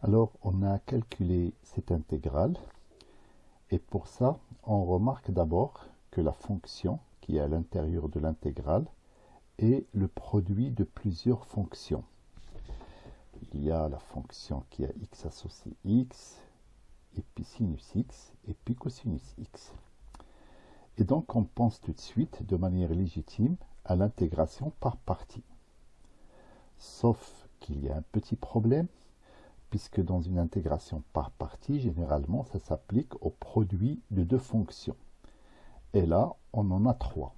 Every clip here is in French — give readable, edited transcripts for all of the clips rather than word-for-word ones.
Alors, on a calculé cette intégrale et pour ça, on remarque d'abord que la fonction qui est à l'intérieur de l'intégrale est le produit de plusieurs fonctions. Il y a la fonction qui a x associé x, et puis sinus x, et puis cosinus x. Et donc, on pense tout de suite, de manière légitime, à l'intégration par partie. Sauf qu'il y a un petit problème, puisque dans une intégration par partie, généralement, ça s'applique au produit de deux fonctions. Et là, on en a trois.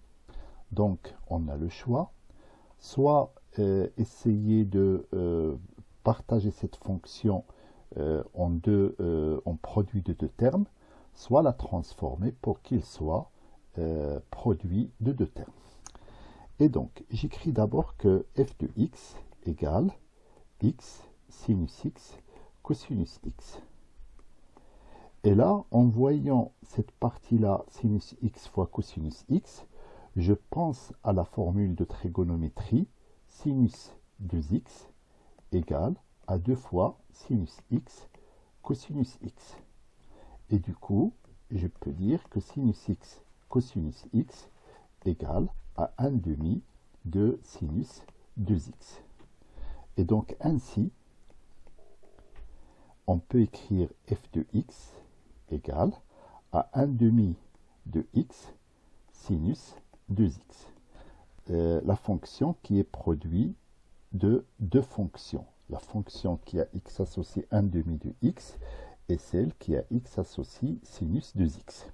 Donc, on a le choix, soit essayer de partager cette fonction en produit de deux termes, soit la transformer pour qu'il soit produit de deux termes. Et donc, j'écris d'abord que f de x égale x sinus x cosinus x. Et là, en voyant cette partie-là, sinus x fois cosinus x, je pense à la formule de trigonométrie sinus 2x égale à 2 fois sinus x cosinus x. Et du coup, je peux dire que sinus x cosinus x égale à 1 demi de sinus 2x. Et donc ainsi, on peut écrire f de x égale à 1 demi de x sinus 2x. La fonction qui est produit de deux fonctions. La fonction qui a x associé 1 demi de x et celle qui a x associé sinus 2x.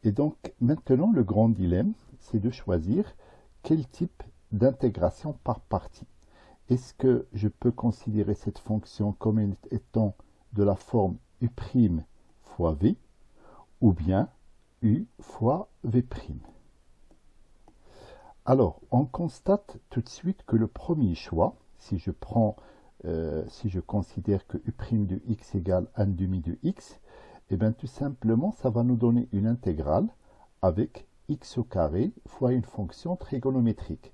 Et donc maintenant le grand dilemme, c'est de choisir quel type d'intégration par partie. Est-ce que je peux considérer cette fonction comme étant de la forme u' fois v ou bien u fois v'? Alors, on constate tout de suite que le premier choix, si je considère que u' de x égale 1 demi de x, et bien tout simplement, ça va nous donner une intégrale avec x au carré fois une fonction trigonométrique.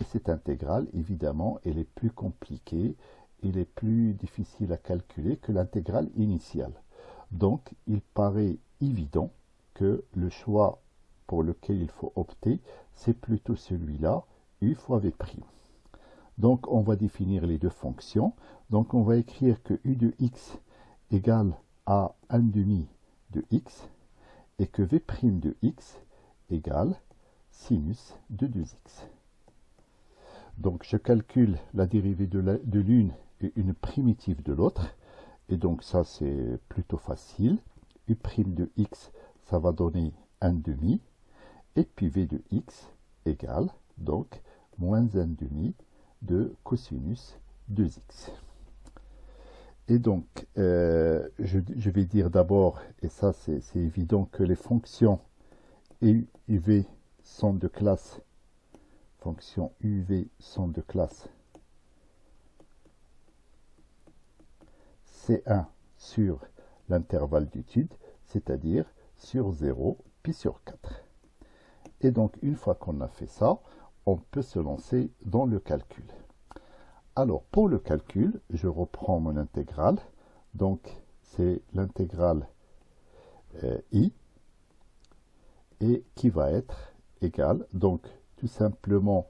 Et cette intégrale, évidemment, elle est plus compliquée, elle est plus difficile à calculer que l'intégrale initiale. Donc, il paraît évident que le choix pour lequel il faut opter, c'est plutôt celui-là, u fois v'. Donc, on va définir les deux fonctions. Donc, on va écrire que u de x égale à 1 demi de x et que v' de x égale sinus de 2x. Donc, je calcule la dérivée de l'une et une primitive de l'autre. Et donc, ça, c'est plutôt facile. U' de x, ça va donner 1 demi. Et puis, v de x égale, donc, moins 1 demi de cosinus 2x. Et donc, je vais dire d'abord, et ça, c'est évident, que les fonctions u et v sont de classe fonctions uv sont de classe C1 sur l'intervalle d'étude, c'est-à-dire sur 0 puis sur 4. Et donc, une fois qu'on a fait ça, on peut se lancer dans le calcul. Alors, pour le calcul, je reprends mon intégrale. Donc, c'est l'intégrale i, et qui va être égale, donc, tout simplement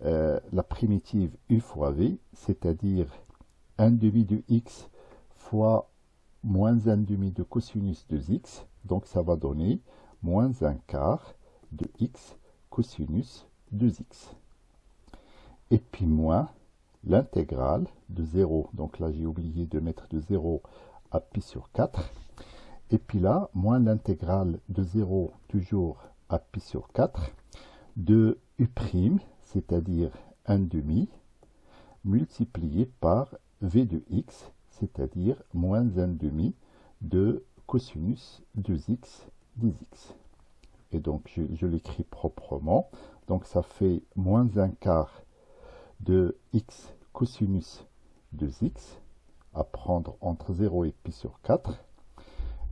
la primitive u fois v, c'est-à-dire 1 demi de x fois moins 1 demi de cosinus de x, donc ça va donner moins 1 quart de x cosinus de x. Et puis moins l'intégrale de 0, donc là j'ai oublié de mettre de 0 à pi sur 4, et puis là, moins l'intégrale de 0 toujours à pi sur 4, de u', c'est-à-dire 1 demi, multiplié par v de x, c'est-à-dire moins 1 demi de cosinus 2x dx. Et donc, je l'écris proprement. Donc, ça fait moins 1 quart de x cosinus 2x, à prendre entre 0 et pi sur 4.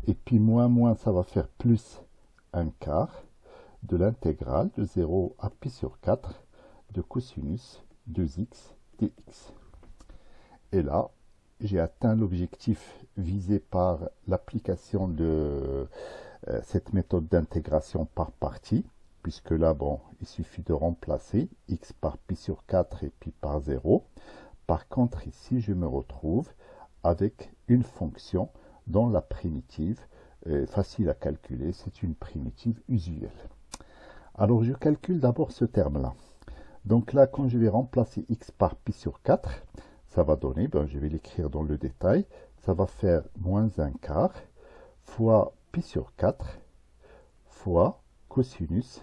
Et puis, moins, ça va faire plus 1 quart de l'intégrale de 0 à pi sur 4 de cosinus 2x dx. Et là, j'ai atteint l'objectif visé par l'application de cette méthode d'intégration par partie, puisque là, bon, il suffit de remplacer x par pi sur 4 et pi par 0. Par contre, ici, je me retrouve avec une fonction dont la primitive est facile à calculer, c'est une primitive usuelle. Alors, je calcule d'abord ce terme-là. Donc là, quand je vais remplacer x par pi sur 4, ça va donner, ben, je vais l'écrire dans le détail, ça va faire moins 1 quart fois pi sur 4 fois cosinus.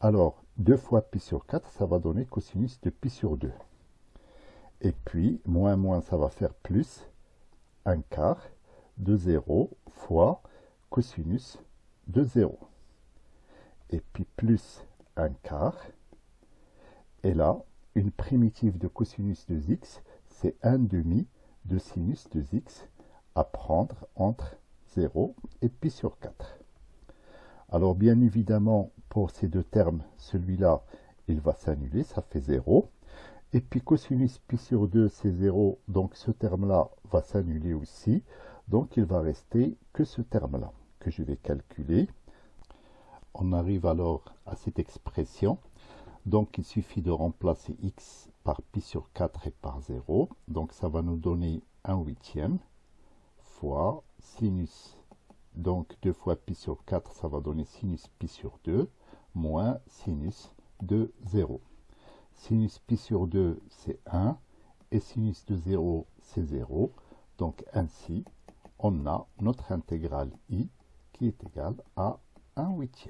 Alors, 2 fois pi sur 4, ça va donner cosinus de pi sur 2. Et puis, moins, ça va faire plus 1 quart de 0 fois cosinus de 0. Et puis, plus 1 quart. Et là, une primitive de cosinus de x, c'est 1 demi de sinus de x à prendre entre 0 et pi sur 4. Alors, bien évidemment, pour ces deux termes, celui-là, il va s'annuler, ça fait 0. Et puis cosinus pi sur 2, c'est 0, donc ce terme-là va s'annuler aussi. Donc il va rester que ce terme-là, que je vais calculer. On arrive alors à cette expression. Donc il suffit de remplacer x par pi sur 4 et par 0. Donc ça va nous donner 1/8 fois sinus. Donc 2 fois pi sur 4, ça va donner sinus pi sur 2, moins sinus de 0. Sinus pi sur 2, c'est 1, et sinus de 0, c'est 0. Donc ainsi, on a notre intégrale i qui est égale à 1/8.